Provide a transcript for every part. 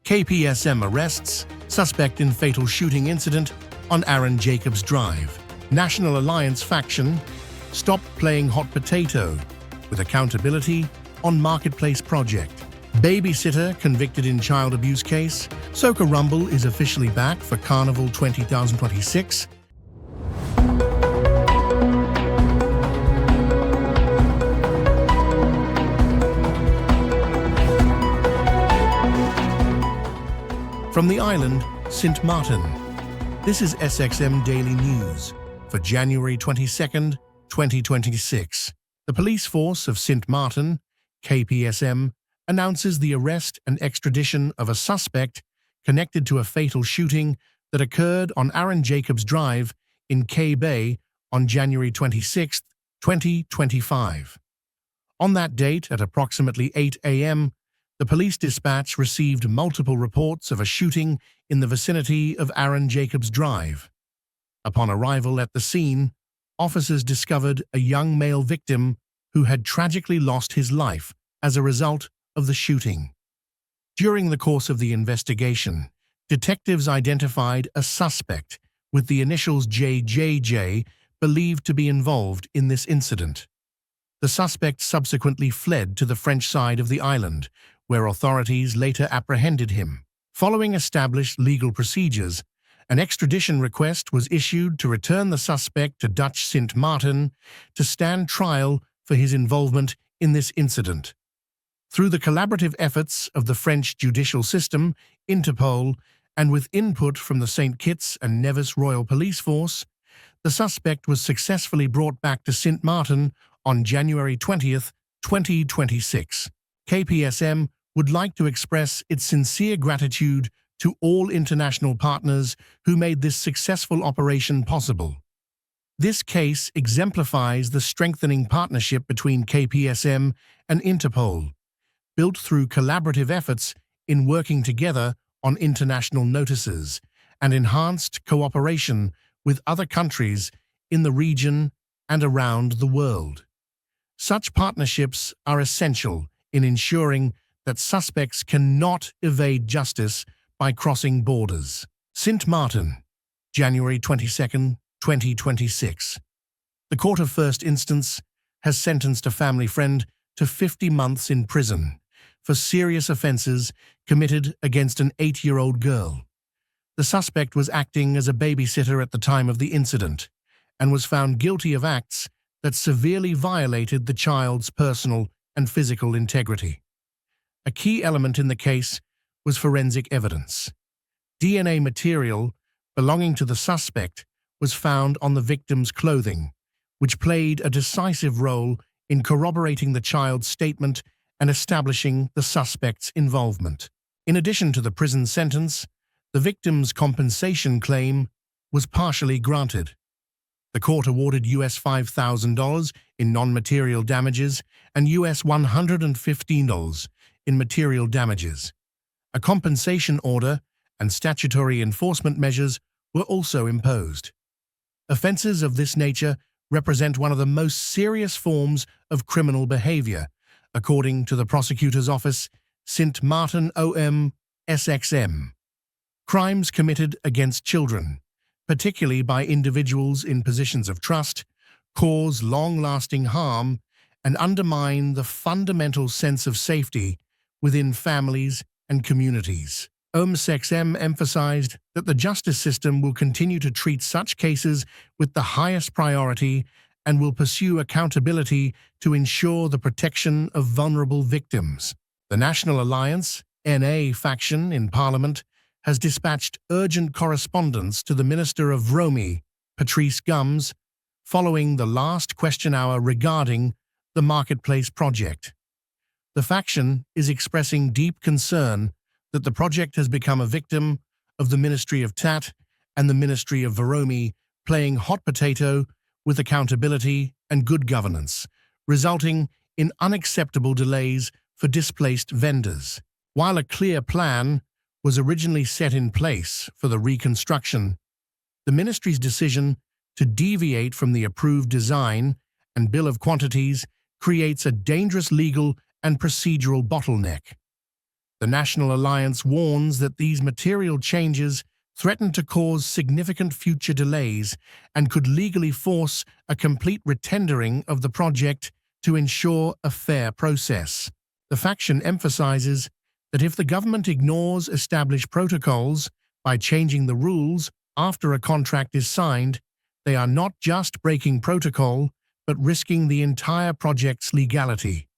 KPSM arrests suspect in fatal shooting incident on Aaron Jacobs Drive. National Alliance faction stop playing hot potato with accountability on marketplace project. Babysitter convicted in child abuse case. Soca Rumble is officially back for Carnival 2026. From the island, St. Martin. This is SXM Daily News for January 22nd, 2026. The police force of St. Martin, KPSM, announces the arrest and extradition of a suspect connected to a fatal shooting that occurred on Aaron Jacobs Drive in K Bay on January 26, 2025. On that date, at approximately 8 a.m., the police dispatch received multiple reports of a shooting in the vicinity of Aaron Jacobs Drive. Upon arrival at the scene, officers discovered a young male victim who had tragically lost his life as a result of the shooting. During the course of the investigation, detectives identified a suspect with the initials JJJ believed to be involved in this incident. The suspect subsequently fled to the French side of the island, where authorities later apprehended him. Following established legal procedures, an extradition request was issued to return the suspect to Dutch St. Martin to stand trial for his involvement in this incident. Through the collaborative efforts of the French judicial system, Interpol, and with input from the St. Kitts and Nevis Royal Police Force, the suspect was successfully brought back to St. Martin on January 20th, 2026. KPSM would like to express its sincere gratitude to all international partners who made this successful operation possible. This case exemplifies the strengthening partnership between KPSM and Interpol, built through collaborative efforts in working together on international notices and enhanced cooperation with other countries in the region and around the world. Such partnerships are essential in ensuring that suspects cannot evade justice by crossing borders. St. Martin, January 22, 2026. The Court of First Instance has sentenced a family friend to 50 months in prison for serious offenses committed against an 8-year-old girl. The suspect was acting as a babysitter at the time of the incident and was found guilty of acts that severely violated the child's personal and physical integrity. A key element in the case was forensic evidence. DNA material belonging to the suspect was found on the victim's clothing, which played a decisive role in corroborating the child's statement and establishing the suspect's involvement. In addition to the prison sentence, the victim's compensation claim was partially granted. The court awarded US $5,000 in non-material damages and US $115 in material damages. A compensation order and statutory enforcement measures were also imposed. Offenses of this nature represent one of the most serious forms of criminal behavior, according to the prosecutor's office, St. Martin OM SXM. Crimes committed against children, particularly by individuals in positions of trust, cause long-lasting harm and undermine the fundamental sense of safety within families and communities. SXM emphasized that the justice system will continue to treat such cases with the highest priority and will pursue accountability to ensure the protection of vulnerable victims. The National Alliance (NA) faction in Parliament has dispatched urgent correspondence to the Minister of Vromi, Patrice Gums, following the last question hour regarding the Marketplace project. The faction is expressing deep concern that the project has become a victim of the Ministry of Tat and the Ministry of Vromi playing hot potato with accountability and good governance, resulting in unacceptable delays for displaced vendors. While a clear plan was originally set in place for the reconstruction, the ministry's decision to deviate from the approved design and bill of quantities creates a dangerous legal and procedural bottleneck. The National Alliance warns that these material changes threaten to cause significant future delays and could legally force a complete retendering of the project to ensure a fair process. The faction emphasizes that if the government ignores established protocols by changing the rules after a contract is signed, they are not just breaking protocol, but risking the entire project's legality.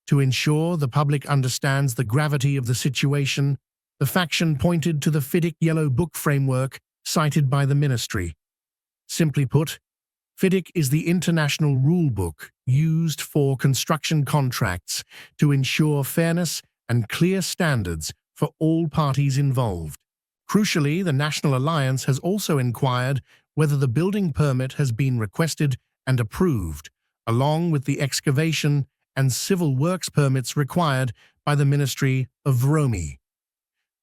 To ensure the public understands the gravity of the situation, the faction pointed to the FIDIC Yellow Book framework cited by the ministry. Simply put, FIDIC is the international rulebook used for construction contracts to ensure fairness and clear standards for all parties involved. Crucially, the National Alliance has also inquired whether the building permit has been requested and approved, along with the excavation and civil works permits required by the Ministry of Vromi.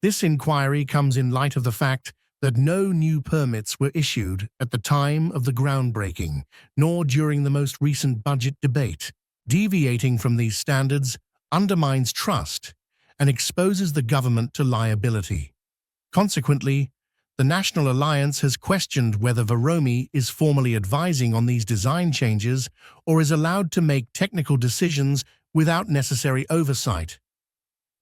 This inquiry comes in light of the fact that no new permits were issued at the time of the groundbreaking, nor during the most recent budget debate. Deviating from these standards undermines trust and exposes the government to liability. Consequently, the National Alliance has questioned whether Vromi is formally advising on these design changes or is allowed to make technical decisions without necessary oversight.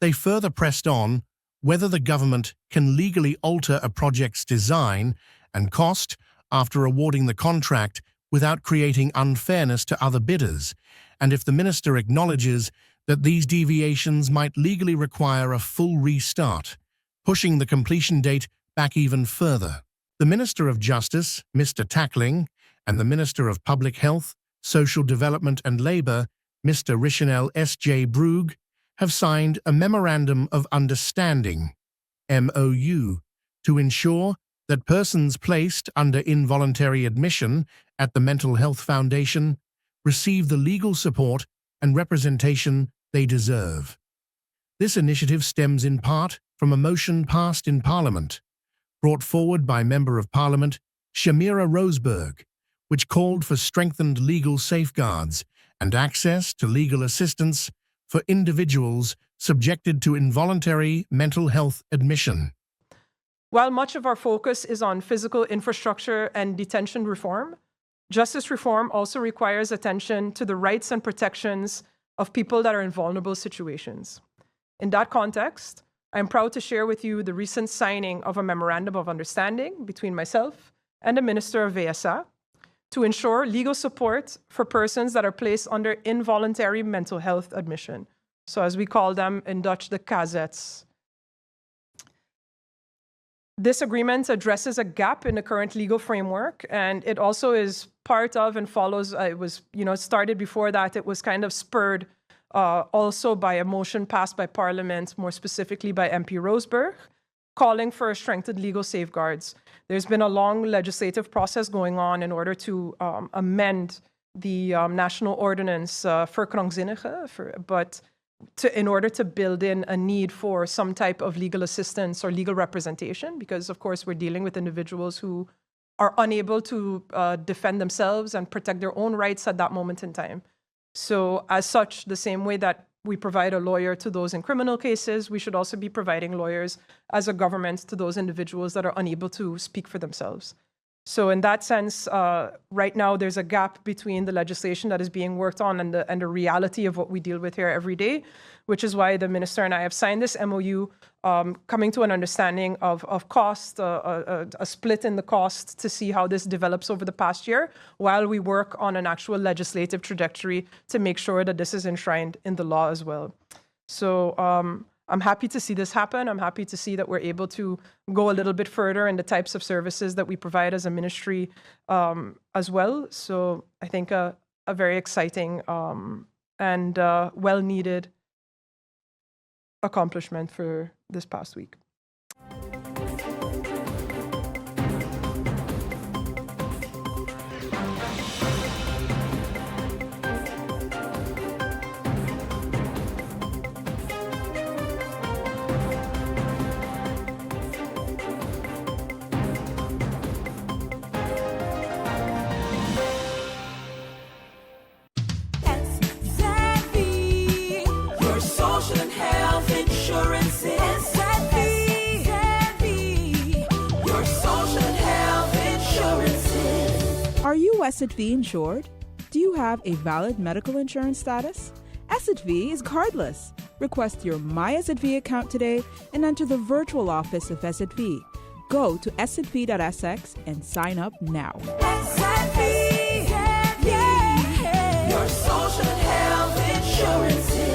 They further pressed on whether the government can legally alter a project's design and cost after awarding the contract without creating unfairness to other bidders, and if the minister acknowledges that these deviations might legally require a full restart, pushing the completion date back even further. The Minister of Justice, Mr. Tackling, and the Minister of Public Health, Social Development and Labour, Mr. Richenel S.J. Brugge, have signed a Memorandum of Understanding, MOU, to ensure that persons placed under involuntary admission at the Mental Health Foundation receive the legal support and representation they deserve. This initiative stems in part from a motion passed in Parliament, brought forward by Member of Parliament Shamira Roseberg, which called for strengthened legal safeguards and access to legal assistance for individuals subjected to involuntary mental health admission. While much of our focus is on physical infrastructure and detention reform, justice reform also requires attention to the rights and protections of people that are in vulnerable situations. In that context, I am proud to share with you the recent signing of a Memorandum of Understanding between myself and the Minister of VSA to ensure legal support for persons that are placed under involuntary mental health admission. So as we call them in Dutch, the KZ's. This agreement addresses a gap in the current legal framework, and it also is part of and follows, it was, started before that, it was kind of spurred also by a motion passed by Parliament, more specifically by MP Roseberg, calling for strengthened legal safeguards. There's been a long legislative process going on in order to amend the national ordinance for krankzinnigen, in order to build in a need for some type of legal assistance or legal representation, because of course we're dealing with individuals who are unable to defend themselves and protect their own rights at that moment in time. So as such, the same way that we provide a lawyer to those in criminal cases, we should also be providing lawyers as a government to those individuals that are unable to speak for themselves. So in that sense, right now there's a gap between the legislation that is being worked on and the reality of what we deal with here every day, which is why the minister and I have signed this MOU, coming to an understanding of cost, a split in the cost to see how this develops over the past year, while we work on an actual legislative trajectory to make sure that this is enshrined in the law as well. So I'm happy to see this happen. I'm happy to see that we're able to go a little bit further in the types of services that we provide as a ministry as well. So I think a very exciting and well-needed accomplishment for this past week. Social and health insurance. SXV insured? Do you have a valid medical insurance status? SXV is cardless. Request your My SXV account today and enter the virtual office of SXV. Go to sxv.sx and sign up now. SXV, yeah. Your social and health insurances.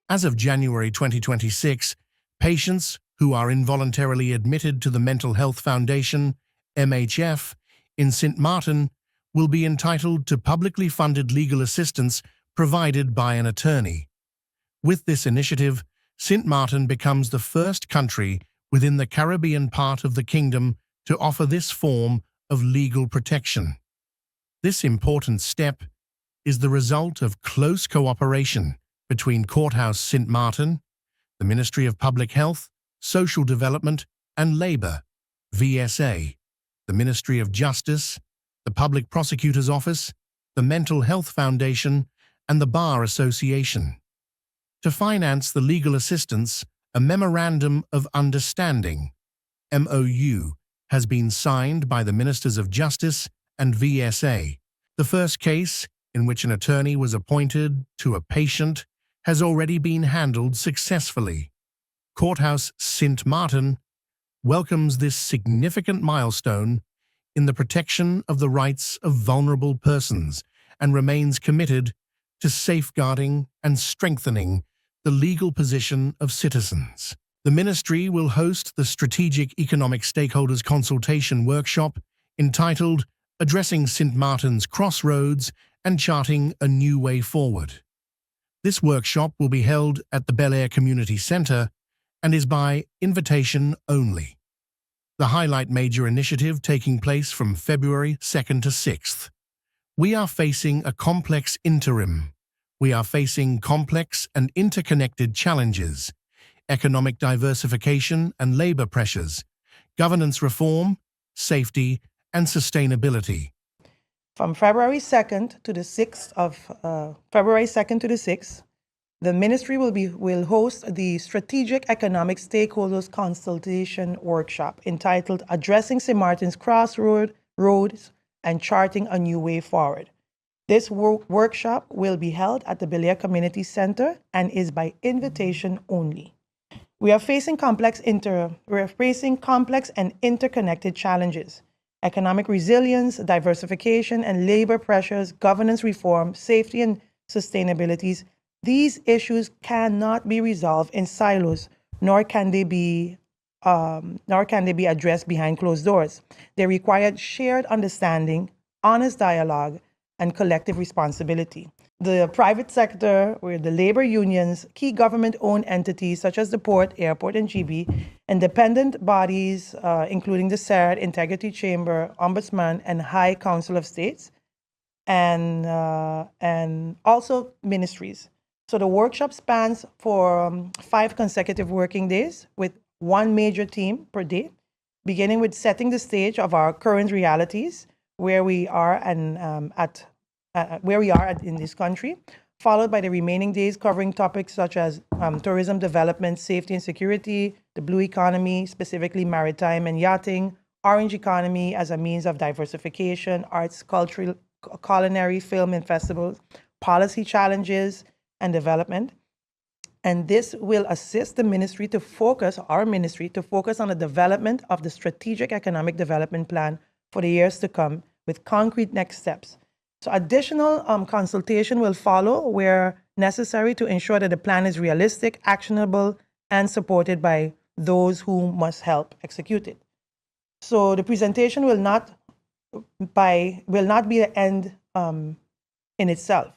As of January 2026, patients who are involuntarily admitted to the Mental Health Foundation, MHF, in St. Martin will be entitled to publicly funded legal assistance provided by an attorney. With this initiative, St. Martin becomes the first country within the Caribbean part of the kingdom to offer this form of legal protection. This important step is the result of close cooperation between Courthouse St. Martin, the Ministry of Public Health, Social Development and Labour, VSA, the Ministry of Justice, the Public Prosecutor's Office, the Mental Health Foundation, and the Bar Association. To finance the legal assistance, a Memorandum of Understanding, MOU, has been signed by the Ministers of Justice and VSA. The first case, in which an attorney was appointed to a patient, has already been handled successfully. Courthouse St. Martin welcomes this significant milestone in the protection of the rights of vulnerable persons and remains committed to safeguarding and strengthening the legal position of citizens. The Ministry will host the Strategic Economic Stakeholders Consultation Workshop entitled Addressing St. Martin's Crossroads and Charting a New Way Forward. This workshop will be held at the Bel Air Community Centre and is by invitation only. The highlight major initiative taking place from February 2nd to 6th. We are facing a complex interim. We are facing complex and interconnected challenges: economic diversification and labour pressures, governance reform, safety and sustainability. From February 2nd to the 6th the ministry will host the Strategic Economic Stakeholders Consultation Workshop entitled Addressing St. Martin's Crossroads and Charting a New Way Forward. This workshop will be held at the Bel Air Community Centre and is by invitation only. We are facing complex and interconnected challenges: economic resilience, diversification and labor pressures, governance reform, safety and sustainability. These issues cannot be resolved in silos, nor can they be addressed behind closed doors. They require shared understanding, honest dialogue, and collective responsibility. The private sector, where the labor unions, key government-owned entities such as the Port, Airport, and GB, independent bodies, including the SERD, Integrity Chamber, Ombudsman, and High Council of States, and also ministries. So the workshop spans for 5 consecutive working days with one major theme per day, beginning with setting the stage of our current realities, where we are in this country, followed by the remaining days covering topics such as tourism development, safety and security, the blue economy, specifically maritime and yachting, orange economy as a means of diversification, arts, cultural, culinary, film and festivals, policy challenges and development. And this will assist the ministry to focus on the development of the Strategic Economic Development Plan for the years to come with concrete next steps. So additional consultation will follow where necessary to ensure that the plan is realistic, actionable, and supported by those who must help execute it. So the presentation will not be the end in itself.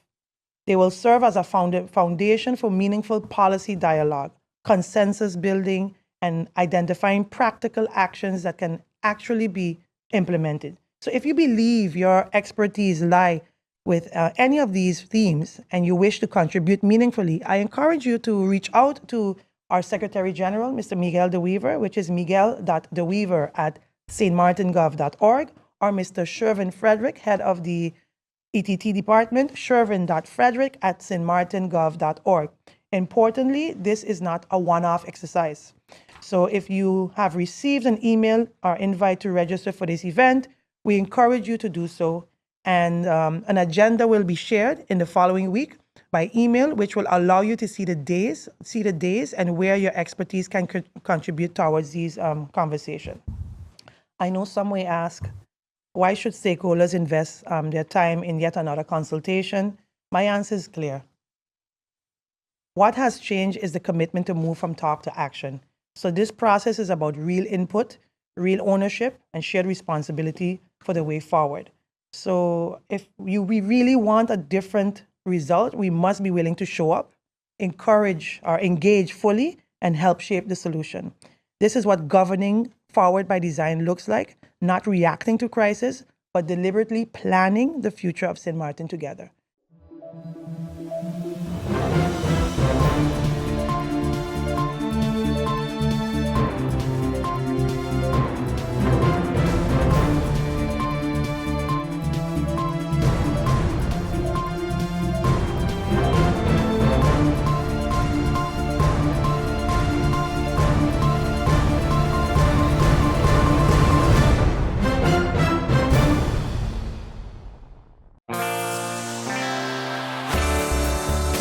They will serve as a foundation for meaningful policy dialogue, consensus building, and identifying practical actions that can actually be implemented. So if you believe your expertise lie with any of these themes and you wish to contribute meaningfully, I encourage you to reach out to our Secretary General, Mr. Miguel DeWeaver, which is miguel.deweaver@stmartingov.org, or Mr. Shervin Frederick, head of the ETT department, shervin.frederick@stmartingov.org. Importantly, this is not a one-off exercise. So if you have received an email or invite to register for this event, we encourage you to do so. And an agenda will be shared in the following week by email, which will allow you to see the days and where your expertise can contribute towards these conversations. I know some may ask, why should stakeholders invest their time in yet another consultation? My answer is clear. What has changed is the commitment to move from talk to action. So this process is about real input, real ownership, and shared responsibility for the way forward. So if we really want a different result, we must be willing to show up, encourage or engage fully, and help shape the solution. This is what governing forward by design looks like, not reacting to crisis, but deliberately planning the future of St. Martin together.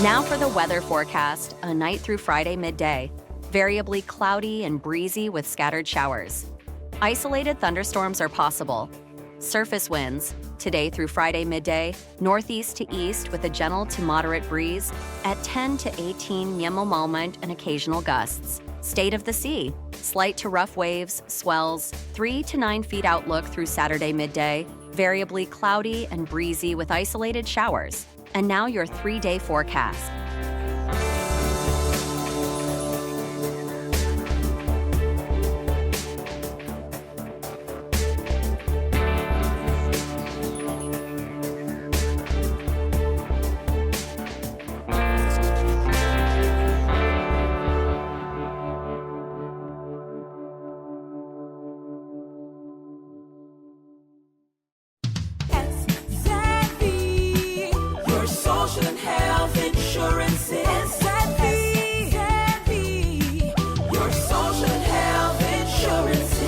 Now for the weather forecast, a night through Friday midday. Variably cloudy and breezy with scattered showers. Isolated thunderstorms are possible. Surface winds, today through Friday midday, northeast to east with a gentle to moderate breeze at 10 to 18 mmol and occasional gusts. State of the sea, slight to rough waves, swells, 3 to 9 feet outlook through Saturday midday, variably cloudy and breezy with isolated showers. And now your 3-day forecast. Your social and health insurance is your social and health insurance.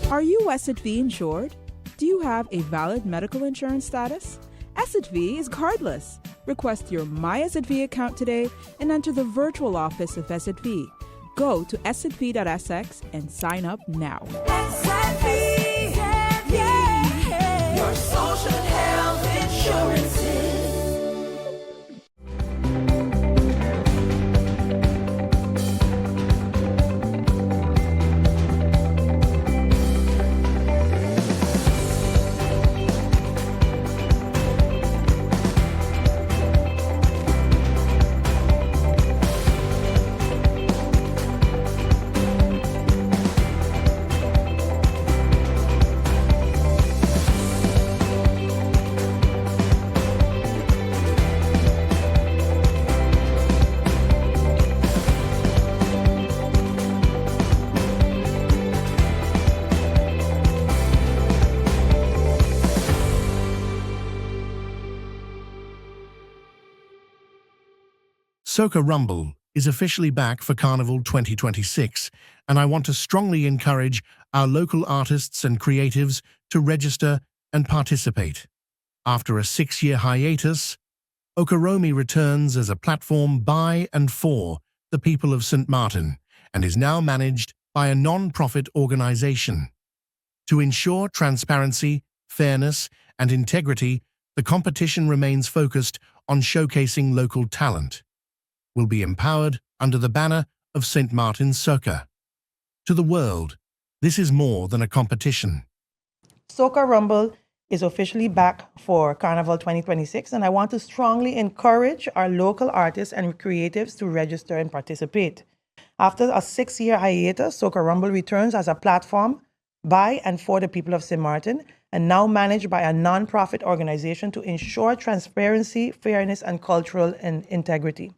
Are you SXV insured? Do you have a valid medical insurance status? SXV is cardless. Request your My SXV account today and enter the virtual office of SXV. Go to sxv.sx and sign up now. Your social and health insurance. Soca Rumble is officially back for Carnival 2026, and I want to strongly encourage our local artists and creatives to register and participate. After a 6-year hiatus, Okoromi returns as a platform by and for the people of St. Martin and is now managed by a non-profit organization. To ensure transparency, fairness, and integrity, the competition remains focused on showcasing local talent. Will be empowered under the banner of St. Martin Soca. To the world, This is more than a competition. Soca Rumble is officially back for Carnival 2026, and I want to strongly encourage our local artists and creatives to register and participate. After a 6-year hiatus, Soca Rumble returns as a platform by and for the people of St. Martin, and now managed by a non-profit organization to ensure transparency, fairness, and cultural integrity.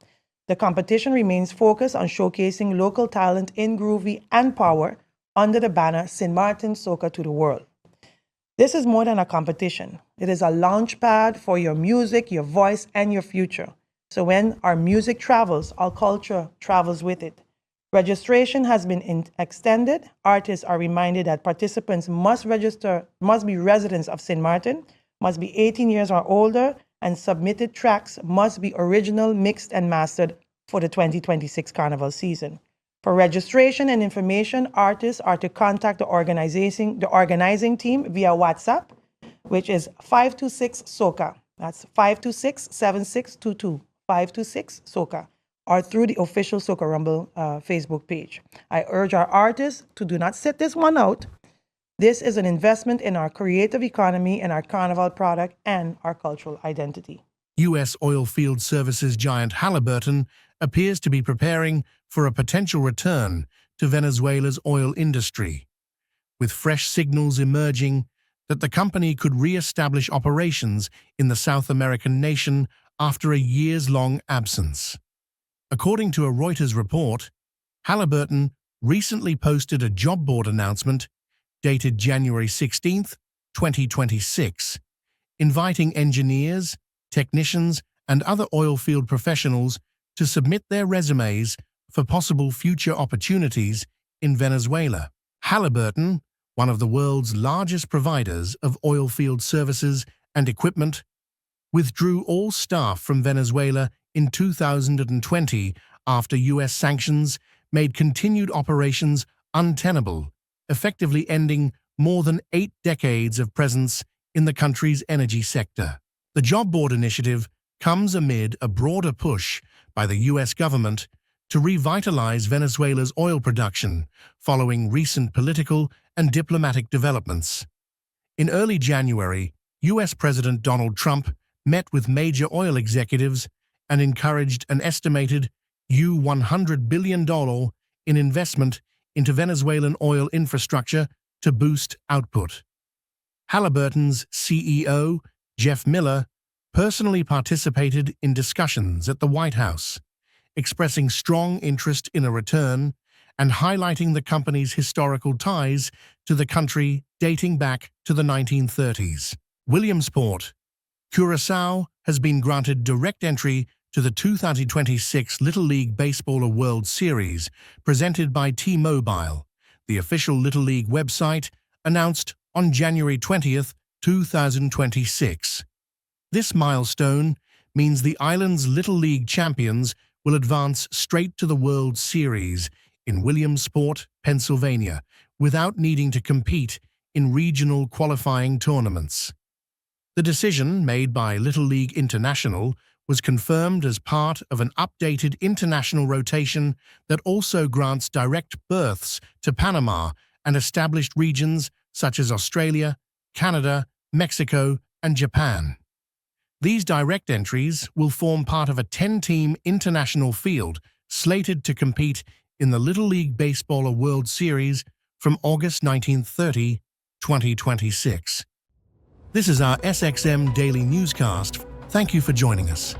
The competition remains focused on showcasing local talent in Groovy and Power under the banner St. Martin Soca to the World. This is more than a competition. It is a launch pad for your music, your voice, and your future. So when our music travels, our culture travels with it. Registration has been extended. Artists are reminded that participants must be residents of St. Martin, must be 18 years or older, and submitted tracks must be original, mixed, and mastered for the 2026 Carnival season. For registration and information, artists are to contact the organizing team via WhatsApp, which is 526-SOCA. That's 526-7622, 526-SOCA, or through the official Soca Rumble Facebook page. I urge our artists to do not sit this one out. This is an investment in our creative economy and our Carnival product and our cultural identity. U.S. oilfield services giant Halliburton appears to be preparing for a potential return to Venezuela's oil industry, with fresh signals emerging that the company could re-establish operations in the South American nation after a years-long absence. According to a Reuters report, Halliburton recently posted a job board announcement dated January 16, 2026, inviting engineers, technicians, and other oilfield professionals to submit their resumes for possible future opportunities in Venezuela. Halliburton, one of the world's largest providers of oilfield services and equipment, withdrew all staff from Venezuela in 2020 after U.S. sanctions made continued operations untenable, effectively ending more than 8 decades of presence in the country's energy sector. The Job Board initiative comes amid a broader push by the U.S. government to revitalize Venezuela's oil production following recent political and diplomatic developments. In early January, U.S. President Donald Trump met with major oil executives and encouraged an estimated $100 billion in investment into Venezuelan oil infrastructure to boost output. Halliburton's CEO, Jeff Miller, personally participated in discussions at the White House, expressing strong interest in a return and highlighting the company's historical ties to the country dating back to the 1930s. Williamsport, Curaçao, has been granted direct entry to the 2026 Little League Baseball World Series presented by T-Mobile, the official Little League website announced on January 20, 2026. This milestone means the island's Little League champions will advance straight to the World Series in Williamsport, Pennsylvania, without needing to compete in regional qualifying tournaments. The decision made by Little League International was confirmed as part of an updated international rotation that also grants direct berths to Panama and established regions such as Australia, Canada, Mexico, and Japan. These direct entries will form part of a 10-team international field slated to compete in the Little League Baseball World Series from August 1930, 2026. This is our SXM Daily Newscast. Thank you for joining us.